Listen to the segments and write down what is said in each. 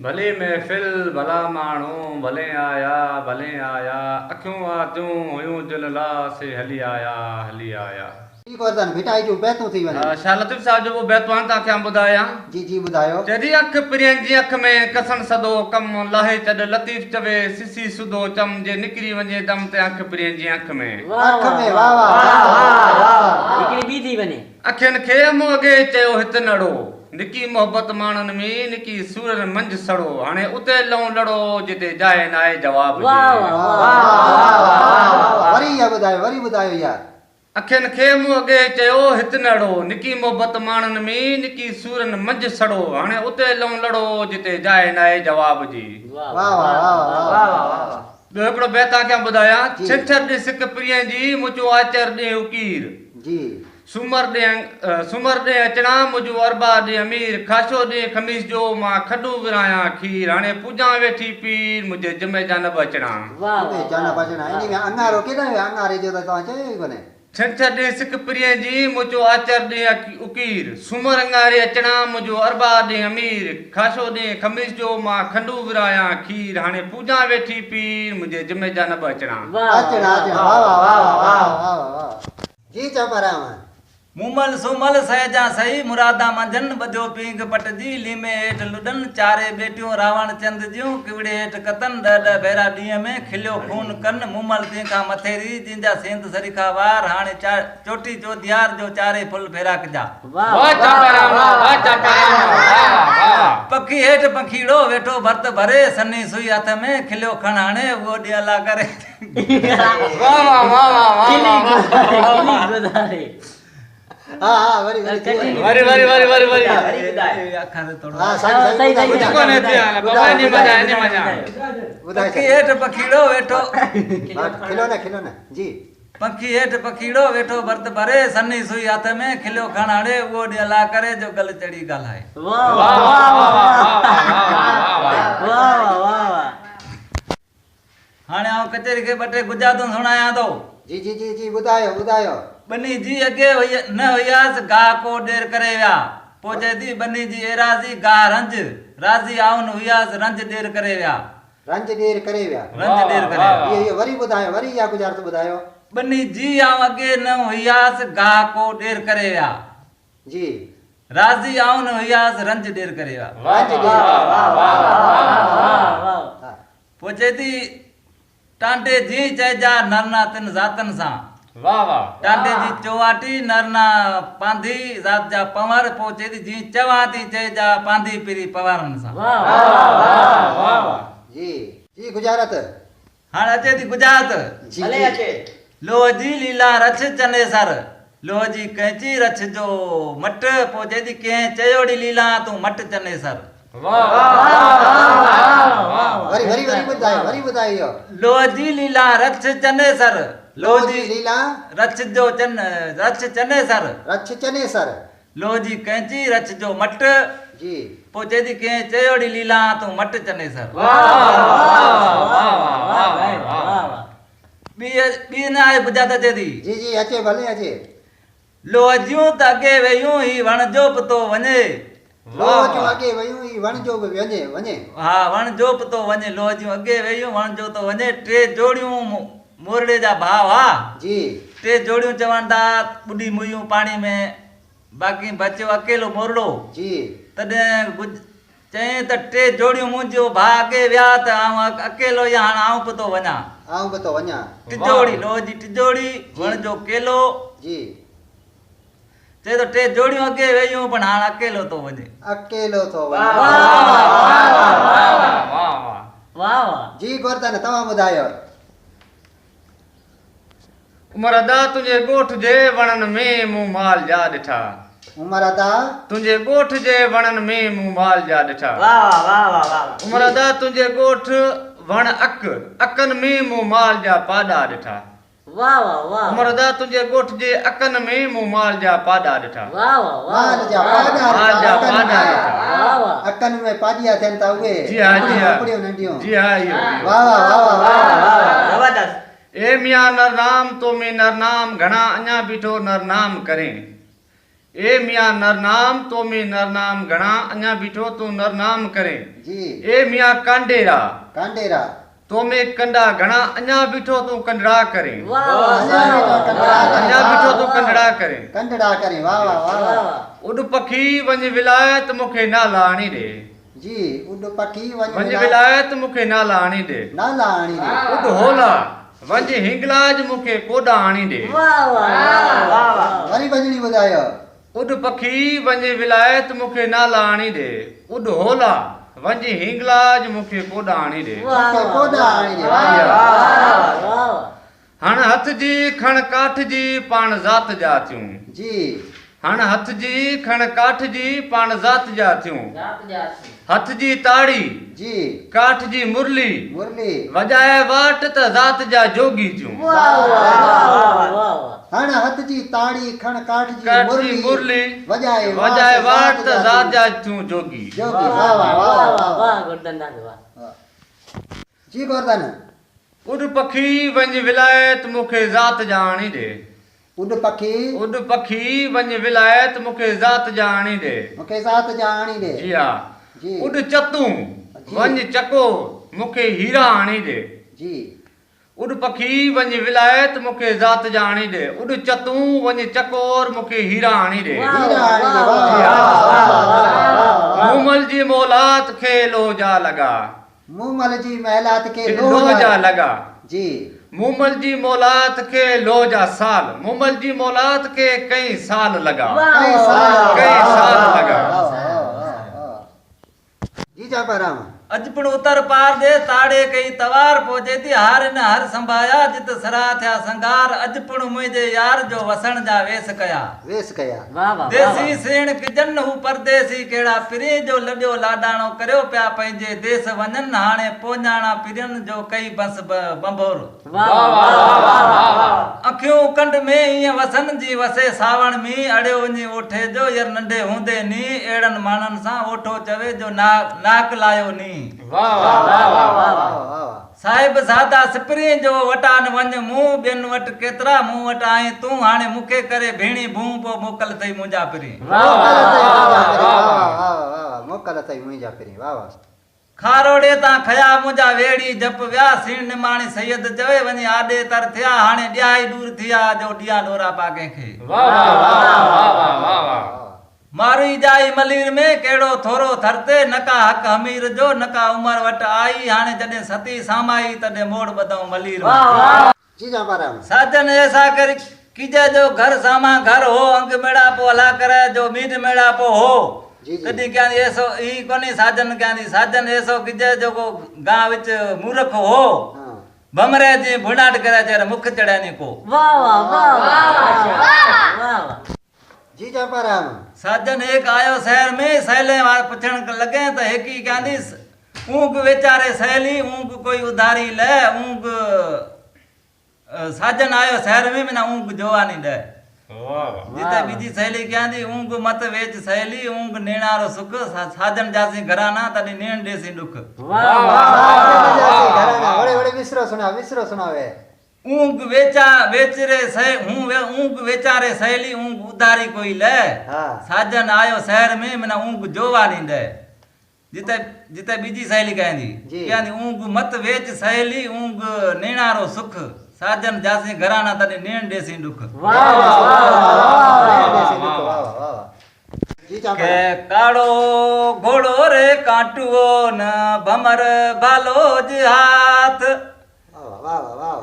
भले महफ़िल भला माण्हू भले आया अखियूं आतियूं हुयूं दिल ला से हली आया ठीक है तन मिटाई जो बैतू थी वने शाह लतीफ़ साहब जो वो बैतवान ता क्या बुधाया जी बुधायो जदी अख प्रियन जी अख में कसन सदो कम लाहे चड लतीफ़ चवे सिसी सुदो चम जे निकरी वने दम ते अख प्रियन जी अख में वाह वाह निकरी बी थी वने अखियन खे मोगे चयो हित नड़ो निकी मोहब्बत मानन में निकी सूरन मंझ सड़ो हाने उते लऊं लड़ो जिते जाए नाए जवाब वरी बुधायो यार अखियन खे मोगे चयो हित नड़ो निकी मोहब्बत मानन में निकी सूरन मंझ सड़ो हाने उते लऊं लड़ो जिते जाए नाए जवाब जी वाह वाह ॿियो हिकिड़ो बैता क्या ॿुधाया छिछर ॾे सिक प्रिय जी मुंहिंजो आचर ॾे उकीर जी सुमर ॾे अचणा मुंहिंजो अरबा ॾे अमीर खाशो ॾे खमीस जो मां खॾू विरायां खीर हाणे पूजा वेठी पीर मुंहिंजे जिमे जा न बचणा जाना बचना इनी में अंगारो केदा अंगारे जो त तव्हां चयो ई कोने छिछर ॾे सिक प्रिय जी मुंहिंजो आचर ॾे उकीर सुमर अंगारे अचणा मुंहिंजो अरबा ॾे अमीर खाशो ॾे खमीस जो मां खॾू विरायां खीर हाणे पूजा वेठी पीर मुंहिंजे जिमे जा न बचणा अचणा वाह जी चपराम मुमल सुमल सहजा सही मुरादा मंझन बधियो पींग पटजी लीमे हेठ लुडन चारे बेटियों रावण चंद जियूं किवड़े हेठ कतन ॾह भेरा ॾींहं में खिलियो खून कन मुमल तंहिंखां मथेरी जिंजा सेंध सरीखा वार हाणे चोटी चोधियार जो चारे फुल फेरा कजा पखी हेठ पंखीड़ो वेठो भर्त भरे सन्नी सुई हथ में खिलियो खण हाणे उहो ॾियला करे वरी पखी हेठ पखीड़ो वेठो खिलो न जी पखी हेठ पखीड़ो वेठो भर्त भरे सन्नी सुई हथ में खिलियो खण हाणे उहो ॾियला करे जो गल चढ़ी ॻाल्हाए हाणे आउं कचहरी खे ॿ टे गुजातूं सुणायां थो जी ॿुधायो बनी जी अगे न हुयास गाह को ॾेर करे विया पोइ चए थी बनी जी एराज़ी गाह रंज राज़ी आउन हुयास रंज ॾेर करे विया ये वरी ॿुधायो वरी या गुजारत ॿुधायो बनी जी आउं अगे न हुयास गाह को ॾेर करे विया जी राज़ी आउन हुयास रंज ॾेर करे विया पोइ चए थी टांडे जी चइजा नरना तिन ज़ातनि सां टांडे जी चौवाटी नरना पांधी ज़ात जा पंवर पोइ चए थी जी चवां थी चइजा पांधी पिरी पवारनि सां जी गुजारत हाणे अचे थी गुजरात लोह जी लीला रछ चने सर लोह जी कैंची रछ जो मट पोइ चए थी कंहिं चयोड़ी लीला तूं मट चने सर वरी ॿुधायो लोह जी लीला रछ चने सर लोह जी लीला रछ जो रछ चने सर लोह जी कैंची रछ जो मट जी पोइ चए थी कंहिं चयोड़ी लीला तूं मट चने सर ॿी न आहे बुझात अचे थी जी अचे भले अचे लोह जूं त अॻे वेयूं ही वण जो पतो वञे अॻे वयूं ई वण जो वञे हा वण जो पतो वञे लोह जूं अॻे वेयूं वण जो तो वञे टे जोड़ियूं मोरड़े जा भाव हा जी टे जोड़ियूं चवनि था ॿुॾी मुयूं पाणी में बाक़ी बचियो अकेलो मोरड़ो जी तॾहिं चई त टे जोड़ियूं मुंहिंजो भाउ अॻे विया त आउं अकेलो ई हाणे आउं बि थो वञा टिजोड़ी लोह जी टिजोड़ी वण जो केलो जी चए तो टे जोड़ियूं अॻे वेयूं पण हाणे अकेलो थो वञे जी गोरधन तव्हां ॿुधायो उमर अदा तुंहिंजे ॻोठ जे वणनि में मूं माल जा ॾिठा उमर अदा तुंहिंजे ॻोठ जे वणनि में मूं माल जा ॾिठा उमर अदा तुंहिंजे ॻोठ वण अकनि में मूं माल जा पाॾा ॾिठा उमर अदा तुंहिंजे ॻोठ जे अकनि में मूं माल जा पाॾा ॾिठा अकनि में पाॾिया थियनि था उहे जी हा ए मियां नर नाम तो में नर नाम घणा अञा बीठो नर नाम करें ए मियाँ नरनाम तो में नरनाम घणा अञा बीठो तू नरनाम करे। जी ए मियाँ कांडेरा कांडेरा तो में कंडा घणा अञा बीठो तू कंडड़ा करे। अञा बीठो तू कंडड़ा करे। कंडड़ा करे वाह वाह वाह वाह। उड पखी वञ विलायत मूंखे नाला आणी ॾे। जी उड पखी वञ विलायत मूंखे नाला आणी ॾे। नाला आणी ॾे। उड होला वञ हिंगलाज मूंखे कोॾा आणी ॾे। वरी भजणी ॿुधायो। उड पखी वञ विलायत मूंखे नाला आणी ॾे। उड होला वञ हिंगलाज मूंखे कोॾा आणी ॾे। कोॾा आणी ॾे। हण हथ जी खण काठ जी पाण ज़ात जा थियूं। जी हण हथ जी खण काठ जी पाण ज़ात जा थियूं। हथ जी ताड़ी जी काठ जी मुरली मुरली वजाए वाट त ज़ात जा जोगी थियूं। हण हथ जी ताड़ी खण काठ काठ जी जी मुरली वजाए वाट त ज़ात जा थियूं जोगी। जोगी वाह वाह वाह वाह। जी गोर्धन उड पखी वञ विलायत मूंखे ज़ात जा आणी ॾे। उड पखी वञ विलायत मूंखे ज़ात जा आणी ॾे। मूंखे ज़ात जा आणी ॾे। जी हा। जी उड चतूं वञ चको मूंखे हीरा आणी ॾे। जी उड पखी वञ विलायत मूंखे ज़ात जा आणी ॾे। उड चतूं वञ चकोर मूंखे हीरा आणी ॾे। हीरा आणी ॾे वाह। मूमल जी मौलात खे लोजा लॻा। मूमल जी महिलात के लोजा लॻा। जी मूमल जी मौलात के लोजा साल। मूमल जी मौलात के कई साल लॻा। कई साल लॻा। जी जापाराम अज पण उतर पार दे ताड़े कई तवार पोजे थी हार न हर संभाया जित सरा थिया संगार। अज पण मुझे यार जो वसण जा वेस कया। देसी सेण किजन हु परदेसी केड़ा पिरे जो लड्यो लाडाणो करयो प्या पंहिंजे देश वञन हाणे पोञाणा पिरन जो कई बस बंबोर। अखियूं कंड में ईअं वसन जी वसे सावण में अड़ियो वञे ओठे जो यार नंढे हूंदे नी एड़न मानन सां ओठो चवे जो नाक लायो नी। साहिब सादा सिपरी जो वटान वञ मूं ॿियनि वटि केतिरा मूं वटि आहीं तूं हाणे मूंखे करे भेणी भूं पो मोकल अथई मुंहिंजा पिरी। मोकल अथई मुंहिंजा पिरी वाह वाह। खारोड़े तां खया मुंहिंजा वेड़ी जप विया सीण निमाणी सैयद चवे वञी आॾे तर थिया हाणे ॾियाई दूर थिया जो ॾिया डोरा पाके खे। मारी जाई मलीर में केड़ो थोरो थरते नका हक हमीर जो नका उमर वट आई हाणे जॾहिं सती सामाई तॾहिं मोड़ बदऊं मलीर में। जी जापाराम साजन ऐसा कर कीजे जो घर सामा घर हो अंग मेड़ा पो हला करे जो मीठ मेड़ा पो हो। कदी क्या ऐसो ई कोनी साजन क्या साजन ऐसो कीजे जो को गांव विच मूर्ख हो बमरे जी भुनाट करे जर मुख चढ़ानी को। वाह वाह वाह वाह। जी जापाराम साजन एक आयो शहर में सहेले वार पुछण लगे तो हेकी कहंदी ऊंग बेचारे सहेली ऊंग कोई उधारी ले ऊंग साजन आयो शहर में ना ऊंग जोवा नहीं दे। जीते बीजी सहेली कहंदी ऊंग मत वेच सहेली ऊंग नेणारो सुख साजन जासी घराना तडी नेण देसी दुख। वाह वाह बड़े बड़े विसरो सुनावे। ऊंग वेचारे सहेली ऊंग उधारी कोई ले। साजन आयो शहर में मना ऊंग जोवा नहीं दे। जिते बीजी सहेली कहंदी ऊंग मत वेच सहेली ऊंग नेणारो सुख साजन जासी घराना तने नेण देसी दुख। के काड़ो घोड़ो रे काटुओ न भमर भालो जी हाथ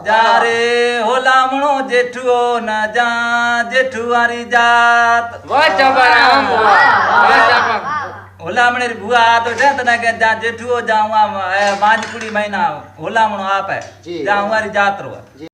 जा रे होलामणो जेठुओ न जा जेठुआरी जात। होलामणे री बुआ तो जंत न के जा जेठुओ जाऊं बांज कुड़ी महीना होलामणो आप है जा हमारी जात रो।